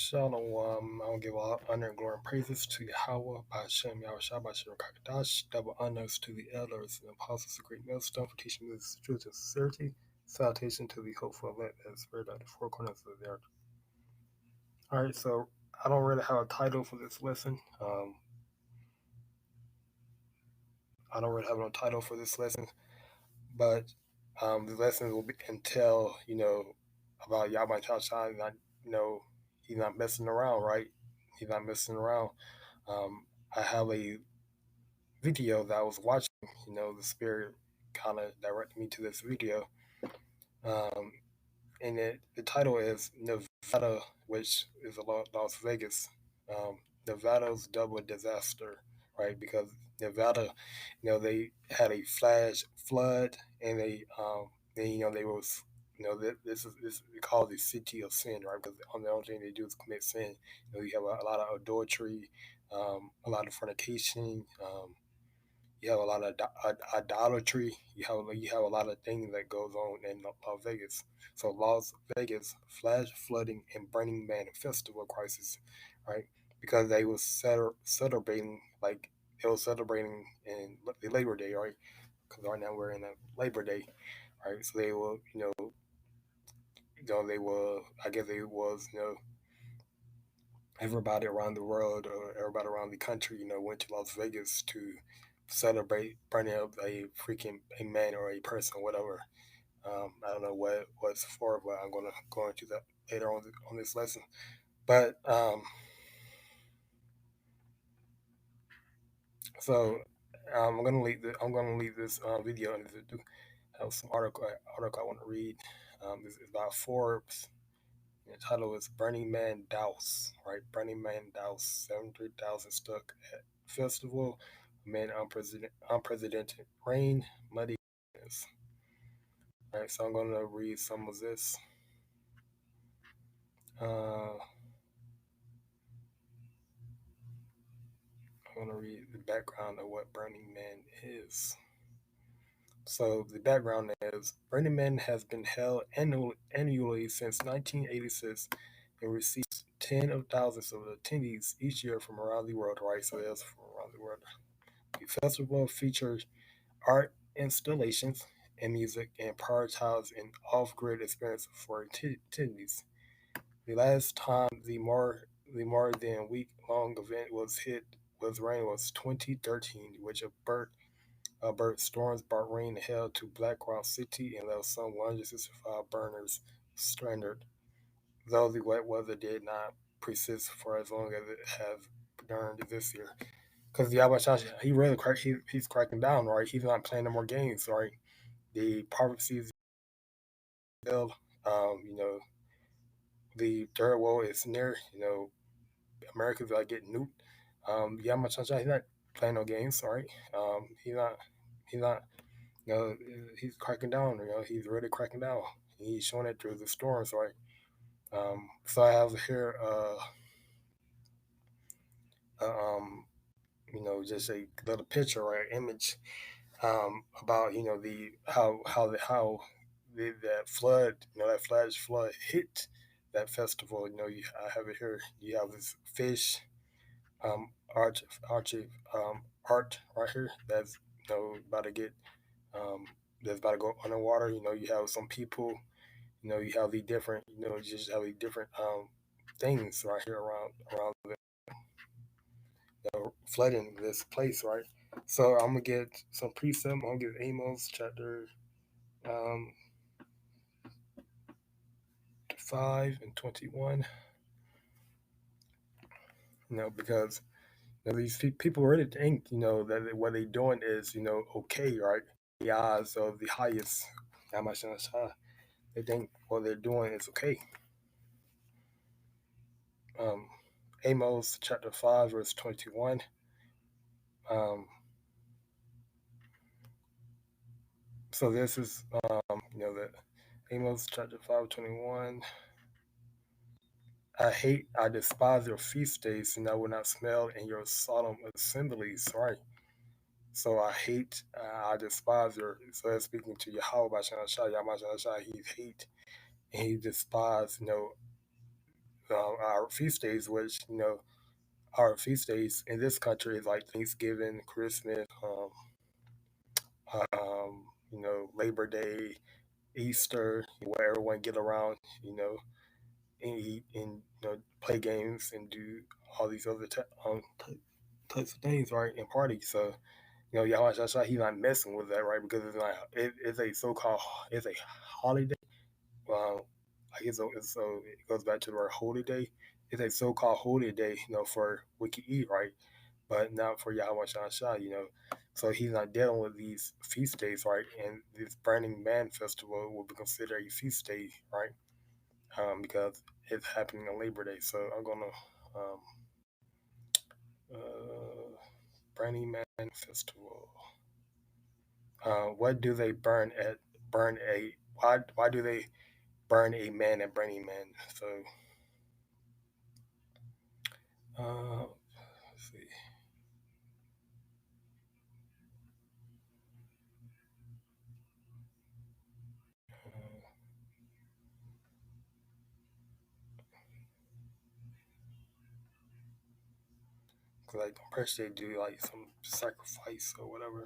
Shalom. I will give all honor and glory and praises to Yahawah Bahasham Yahawashi, QADASH. Double honors to the elders and apostles of Great Millstone for teaching this truth and sincerity. Salutation to the hopeful elect that is spread out the four corners of the earth. All right, so I don't really have a title for this lesson. I don't really have no title for this lesson, but the lesson will entail, about Yahweh Bahasham, not, he's not messing around, right? He's not messing around. I have a video that I was watching. The spirit kind of directed me to this video, um, and the title is Nevada, which is a Las Vegas. Nevada's double disaster, right? Because Nevada, they had a flash flood, and they was, this we call the city of sin, right? Because the only thing they do is commit sin. You have a lot of adultery, a lot of fornication. You have a lot of idolatry. You have a lot of things that goes on in Las Vegas. So Las Vegas flash flooding and Burning Man festival crisis, right? Because they was celebrating, like they was celebrating in the Labor Day, right? Because right now we're in a Labor Day, right? So they were, they were. I guess they was, everybody around the world or everybody around the country, went to Las Vegas to celebrate burning up a man or a person, or whatever. I don't know what it's for, but I'm gonna go into that later on this lesson. But so I'm gonna leave this video and have some article I want to read. This is about Forbes. The title is Burning Man Douse, right? Burning Man Douse, 700,000 stuck at festival amid unprecedented rain, muddy. All right, so I'm going to read some of this. I'm going to read the background of what Burning Man is. So the background is Burning Man has been held annually since 1986 and receives tens of thousands of attendees each year from around the world, right? So that's from around the world. The festival features art installations and music and prioritizes an off-grid experience for attendees. The last time the more than week-long event was hit with rain was 2013, which a bird storms brought rain and hail to Black Rock City and left some 165 burners stranded. Though the wet weather did not persist for as long as it has burned this year. Because the Abashashi, he's cracking down, right? He's not playing no more games, right? The prophecies, the third world is near. America's like getting nuked. Yamachanja, he's not playing no games, right? He's not, he's cracking down. He's really cracking down. He's showing it through the storms, right? So I have here, just a little picture or image about the that flood, that flash flood hit that festival. I have it here. You have this fish art art right here that's about to get that's about to go underwater. You have some people. You have the different. You just have the different things right here around flooding this place, right? So I'm gonna get some precept. I'm gonna get Amos chapter um, 5 and 21. Because these people really think that what they're doing is okay, right? In the eyes of the highest, they think what they're doing is okay. Amos chapter 5 verse 21. So this is that Amos chapter 5:21. I despise your feast days, and I will not smell in your solemn assemblies. Right. So I despise your. So that's speaking to Yahawah Bahasham Yahawashi, he hate and he despise, our feast days, which our feast days in this country is like Thanksgiving, Christmas, Labor Day, Easter, where everyone get around, and eat and play games and do all these other types of things, right? And party. So Yahweh Shashai, he's not messing with that, right? Because it's a so-called it's a holiday. Um, I guess so it goes back to the word holy day. It's a so-called holy day, for we can eat, right? But not for Yahweh Shashai. So he's not dealing with these feast days, right? And this Burning Man festival will be considered a feast day, right? Because it's happening on Labor Day. So I'm gonna um, uh, Burning Man festival. What do they burn a why do they burn a man at Burning Man? So let's see. Uh, like I'm pretty sure they do like some sacrifice or whatever.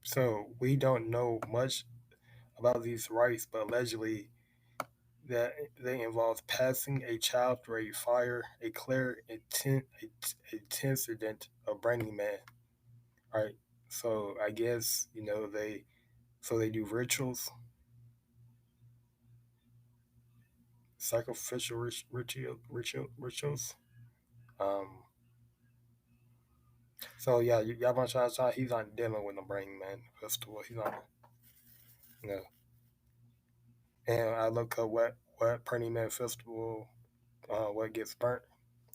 So we don't know much about these rites, but allegedly that they involve passing a child through a fire, a clear incident of Burning Man, right? So I guess they do rituals, sacrificial rituals. Um, so yeah, Yaban Shah, he's not dealing with the Burning Man festival. He's not, you know. And I look up what Burning Man festival, what gets burnt.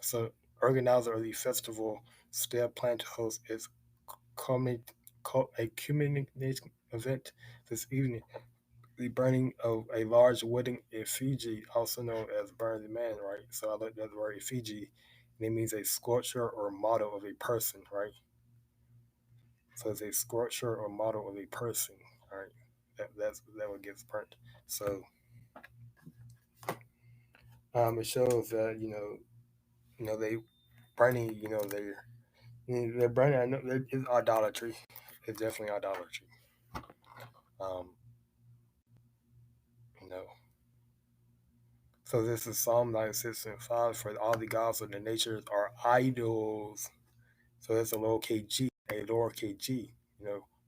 So organizer of the festival still plan to host its a culminating event this evening. The burning of a large wooden effigy, also known as Burn the Man, right? So I looked at the word effigy, and it means a sculpture or model of a person, right? So it's a sculpture or model of a person, right? That what gets burnt. So it shows that they burning, they're burning. I know it's idolatry. It's definitely idolatry. Um, you know. So this is Psalm 96 and 5. For all the gods of the nature are idols. So that's a lower kg, a lower kg.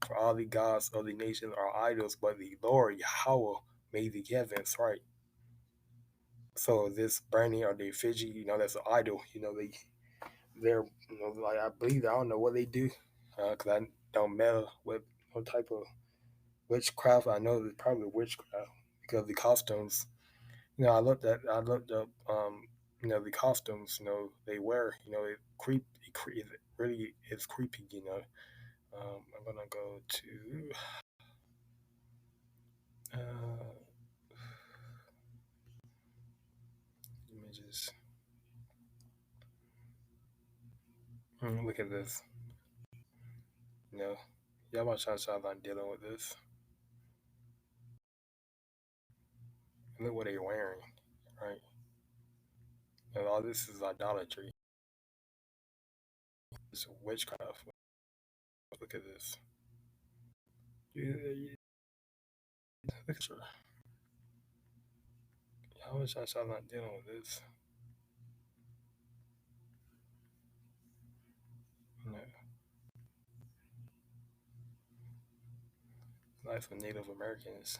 For all the gods of the nations are idols, but the Lord Yahweh made the heavens, right? So this burning or the effigy, that's an idol. They're, like I believe I don't know what they do, because I don't meddle with no type of witchcraft. I know it's probably witchcraft because the costumes. I looked up the costumes they wear. It really is creepy. I'm gonna go to images. Look at this. You know, Yahweh Shah not dealing with this. Look what they're wearing, right? And all this is idolatry. It's witchcraft. Look at this. Look at Yahweh Shah not dealing with this. You know, life of Native Americans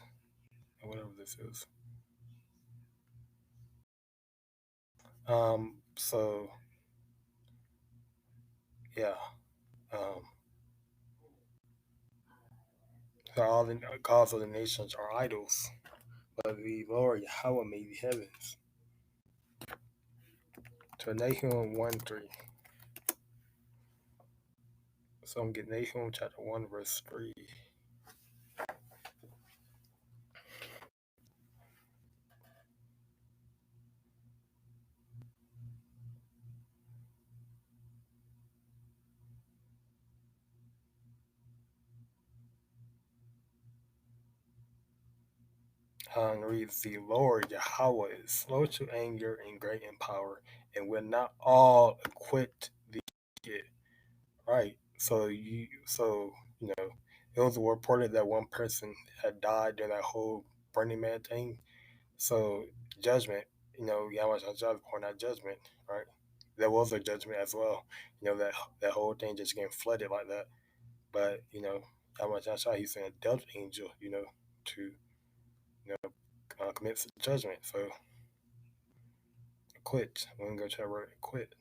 or whatever this is. So yeah. Um, so all the gods of the nations are idols, but the Lord Yahweh made the heavens. So Nahum 1:3. So I'm getting Nahum chapter 1 verse 3. And reads, the Lord Yahawah is slow to anger and great in power, and will not all acquit the wicked. Right. So it was reported that one person had died during that whole Burning Man thing. So judgment, Yahweh Shah pouring out judgment, right? There was a judgment as well. That whole thing just getting flooded like that. But Yahweh Shah, he's sent a death angel, to commit judgment. So quit. We're gonna go to that word quit.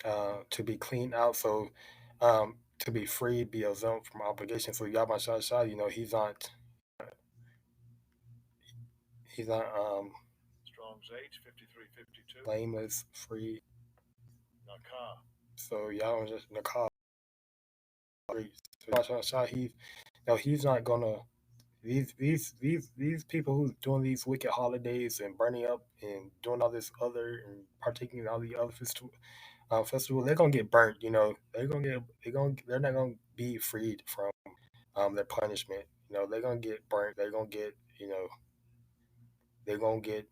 To be cleaned out. So to be free, be exempt from obligation. So Yahweh Shah, he's not Strong's H 5352. blameless, free. Nakah. So Yahweh just Nakah. So Shah, he's not gonna these people who's doing these wicked holidays and burning up and doing all this other and partaking in all the other festival, they're gonna get burnt. They're not gonna be freed from their punishment. They're gonna get burnt. They're gonna get they're gonna get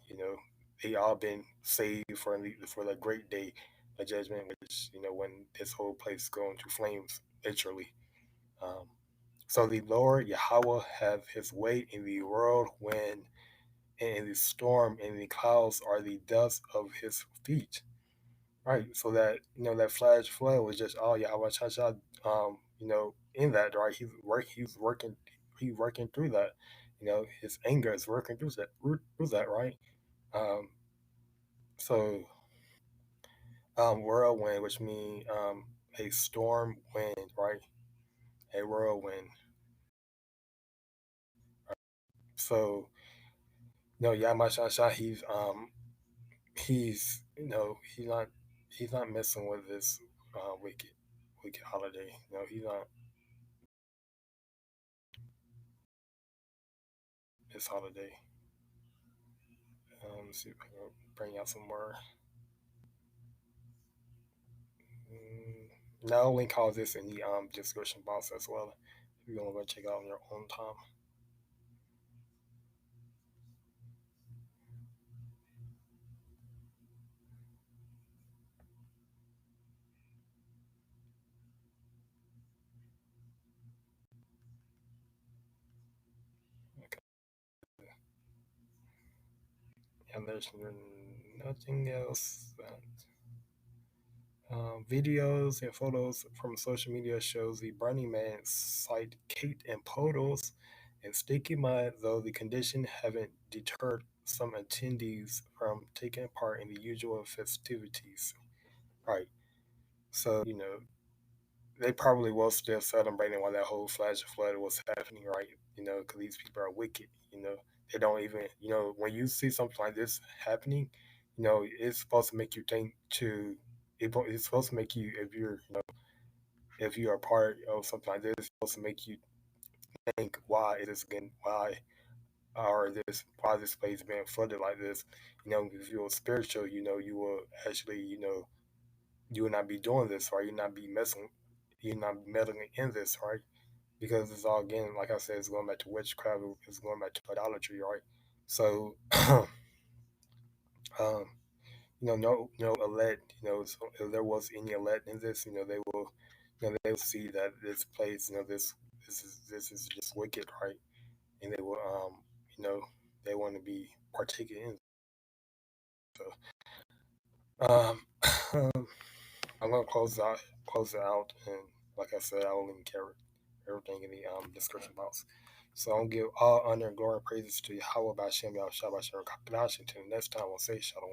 you know they all been saved for the great day of judgment, which when this whole place is going to flames, literally. Um, so the Lord Yahweh have His way in the whirlwind, and in the storm, and the clouds are the dust of His feet. Right. So that that flash flood was just all Yahweh Shah. In that, right. He's working through that. His anger is working through that, right. Um, so whirlwind, which means a storm wind, right? A whirlwind. So Yahweh Shah, he's not messing with this wicked holiday. He's not this holiday. Let's see if I can bring out some more. Now link all this in the description box as well. If you want to go check it out on your own time. Okay. And there's nothing else that videos and photos from social media shows the Burning Man site caked in puddles and sticky mud, though the condition haven't deterred some attendees from taking part in the usual festivities. Right. So, they probably was still celebrating while that whole flash flood was happening, right? Because these people are wicked. They don't even, when you see something like this happening, it's supposed to make you think to, it's supposed to make you, if you're a part of something like this, it's supposed to make you think, why it is again, why this place being flooded like this. If you're spiritual, you will actually, you will not be doing this, right? You're not meddling in this, right? Because it's all, again, like I said, it's going back to witchcraft, it's going back to idolatry, right? So, um, no elect, so if there was any elect in this, they will see that this place, this is just wicked, right? And they will, you know, they want to be partaking in. So, I'm gonna close it out, and like I said, I will link everything in the description box. So I'll give all honor and glory and praises to Yahawah Bahasham Yahawashi, QADASH. Until next time, we'll say Shalom.